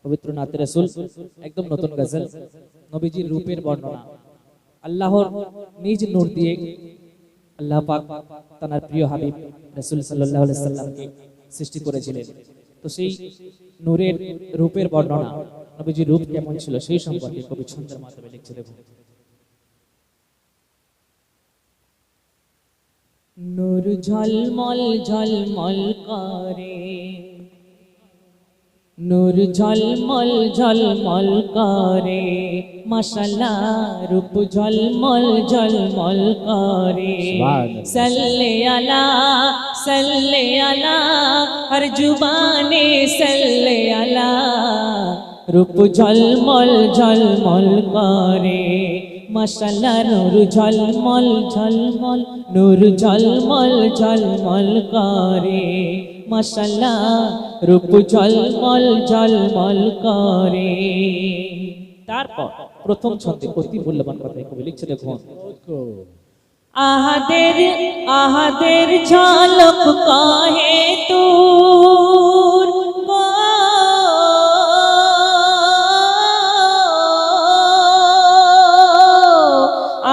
পবিত্র নাতে রাসূল একদম নতুন গজল, নবীজির রূপের বর্ণনা। আল্লাহর নিজ নূর দিয়ে আল্লাহ পাক তার প্রিয় হাবিব রাসূল সাল্লাল্লাহু আলাইহি সাল্লামকে সৃষ্টি করেছিলেন। তো সেই নূরের রূপের বর্ণনা, নবীজির রূপ কেমন ছিল সেই সম্পর্কে কবি ছন্দের মাধ্যমে লিখছে। দেখুন, নূর ঝলমল ঝলমল করে, নূর ঝলমল ঝলমল করে, মাশাআল্লাহ রূপ ঝলমল ঝলমল করে। সাল্লে আলা হর জুবানে সাল্লে আলা, রূপ ঝলমল ঝলমল করে, মাশাআল্লাহ নূর ঝলমল ঝলমল, নূর ঝলমল ঝলমল করে, মাশাআল্লাহ রূপ ঝলমল ঝলমল করে। তারপর প্রথম ছন্দে অতি মূল্যবান কথা কবি লিখছে। দেখুন, আহাদের ঝলক কাহে তোর,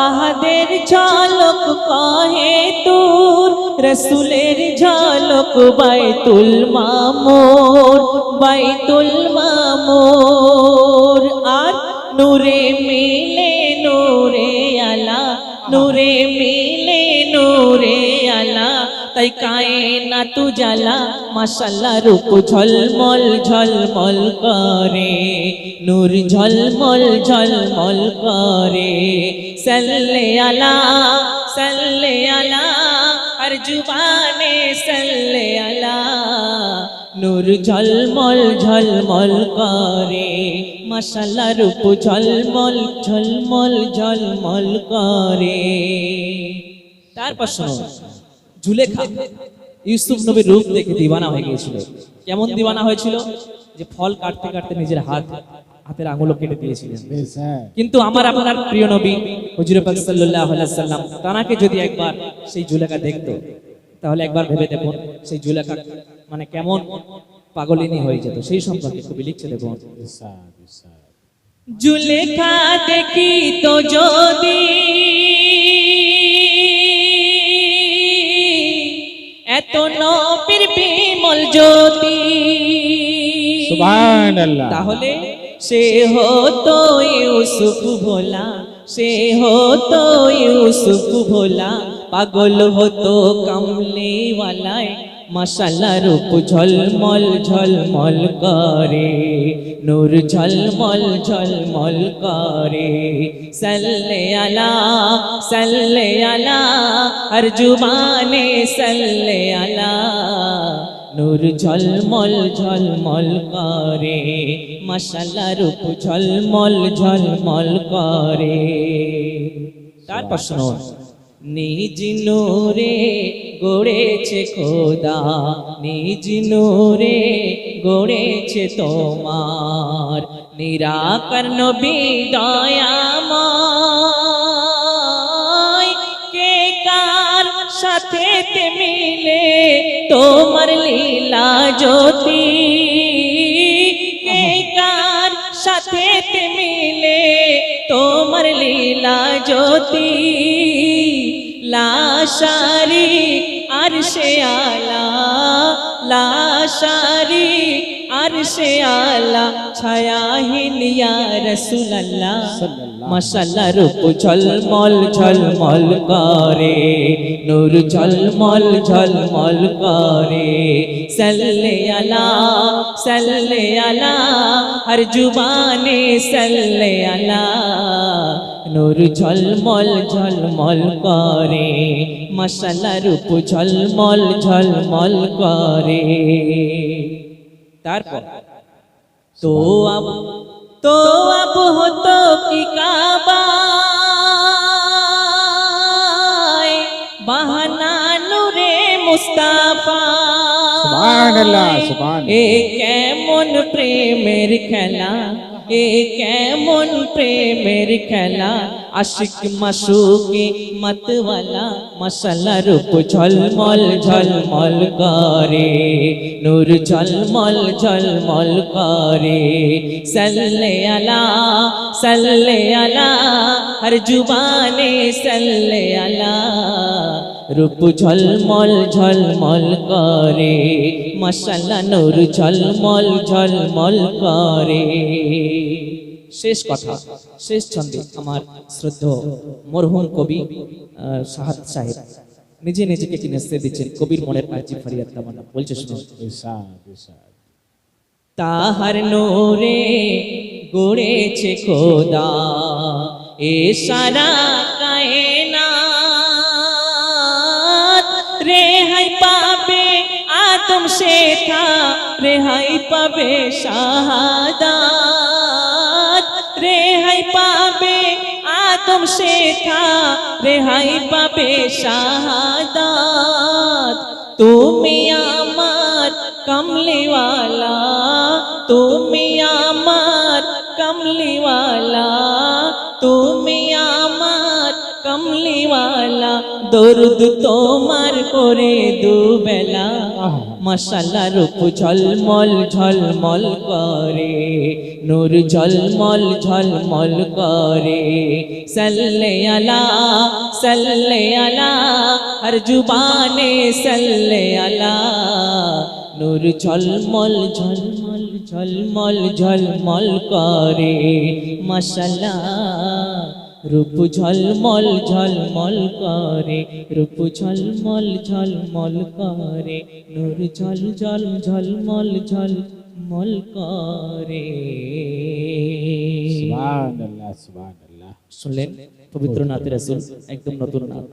আহাদের ঝলক কাহে তোর, রসুলের ঝলক বাইতুল মামুর, বাইতুল মামুর। আর নূরে মিলে নূরে আলা, নূরে মিলে নূরে আলা, তাই কায়নাত জালা, মাশাআল্লাহ রূপ ঝলমল ঝলমল করে, নূর ঝলমল ঝলমল করে। সাল্লে আলা হর জুবানে সাল্লে আলা, নূর ঝলমল ঝলমল করে, মাশাআল্লাহ রূপ ঝলমল ঝলমল ঝলমল করে। তারপর শোনো, জুলেখা ইউসুফ নবীর রূপ দেখে দিওয়ানা হয়ে গিয়েছিল। কেমন দিওয়ানা হয়েছিল? যে ফল কাটতে কাটতে নিজের হাতের আঙুলও কেটে দিয়েছিলেন। কিন্তু আমার আপনার প্রিয় নবী হুজুর পাক সাল্লাল্লাহু আলাইহি ওয়াসাল্লাম তানাকে যদি একবার সেই জুলেখা দেখতো, তাহলে একবার ভেবে দেখুন সেই জুলেখা মানে কেমন পাগলিনী হয়ে যেত। সেই সম্পর্কে কবি লিখছে। দেখুন, জুলেখা দেখি তো যদি এত নবীর বিমল জ্যোতি, সুবহানাল্লাহ, তাহলে সে হতো ইউসুফ ভোলা, সে হতো ইউসুফ ভোলা, পাগল হতো কামলিওয়ালায়, মাশাআল্লাহ রূপ ঝলমল ঝলমল করে, নূর ঝলমল ঝলমল করে। সাল্লে আলা হর জুবানে সাল্লে আলা, নূর ঝলমল ঝলমল করে, মাশাআল্লাহ রূপ ঝলমল ঝলমল করে। তারপর শুনুন, নিজ নূরে গড়েছে খোদা, নিজ নূরে গড়েছে তোমার, নিরাকার নবী দয়াময়, কে কার সাথে মিলে তোমার লীলা জ্যোতি, কে কার সাথে মিলে তোমার লীলা জ্যোতি। লা শারিক আরশে আলা, লা শারিক আরশে আলা, ছায়াহীন ইয়া রাসূলুল্লাহ, মাশাআল্লাহ রূপ ঝলমল ঝলমল করে, নূর ঝলমল ঝলমল করে। সাল্লে আলা হর জুবানে সাল্লে আলা, নূর ঝলমল ঝলমল করে, মাশাআল্লাহ রূপ ঝলমল ঝলমল করে। তারপর তো আব হতো কি কাবা, বাহানা নূরে মুস্তাফা, সুবহানাল্লাহ সুবহানাল্লাহ। এ কেমন প্রেমের খেলা, এ কেমন প্রেমের খেলা, আশিক মাশুকে মতওয়ালা মাশাআল্লাহ রূপ ঝলমল ঝলমল করে নূর ঝলমল ঝলমল করে সাল্লে আলা হর জুবানে সাল্লে আলা রূপ ঝলমল ঝলমল করে মাশাআল্লাহ নূর ঝলমল ঝলমল করে। শেষ কথা, শেষ ছন্দে আমার শ্রদ্ধেয় মরহুম কবি সাহাদ সাহেব নিজে নিজেকে কি নেস্তে দিচ্ছেন কবির মনের আরজি ফরিয়াদ তামান্না বলছে শুনুন। তাহার নূরে গড়েছে খোদা এ সারা কায়নাত, রেহাই পাবে আদম শেখা রেহাই পাবে শাহাদাত, রেহাই পাবে আদম শেখা রেহাই পাবে শাহাদাত। তুমি আমার কমলিওয়ালা, তুমি আমার কমলিওয়ালা, তুমি আমার কমলিওয়ালা, দরুদ তোমার করে দুবেলা মাশাআল্লাহ রূপ ঝলমল ঝলমল করে নূর ঝলমল ঝলমল করে সাল্লে আলা হর জুবানে সাল্লে আলা নূর ঝলমল ঝলমল ঝলমল ঝলমল করে মাশাআল্লাহ রূপ ঝলমল ঝলমল করে রূপ ঝলমল ঝলমল করে নূর ঝল ঝল ঝলমল ঝলমল করে। সুবহানাল্লাহ সুবহানাল্লাহ। শুনলেন পবিত্র নাতে রাসূল, একদম নতুন নাত।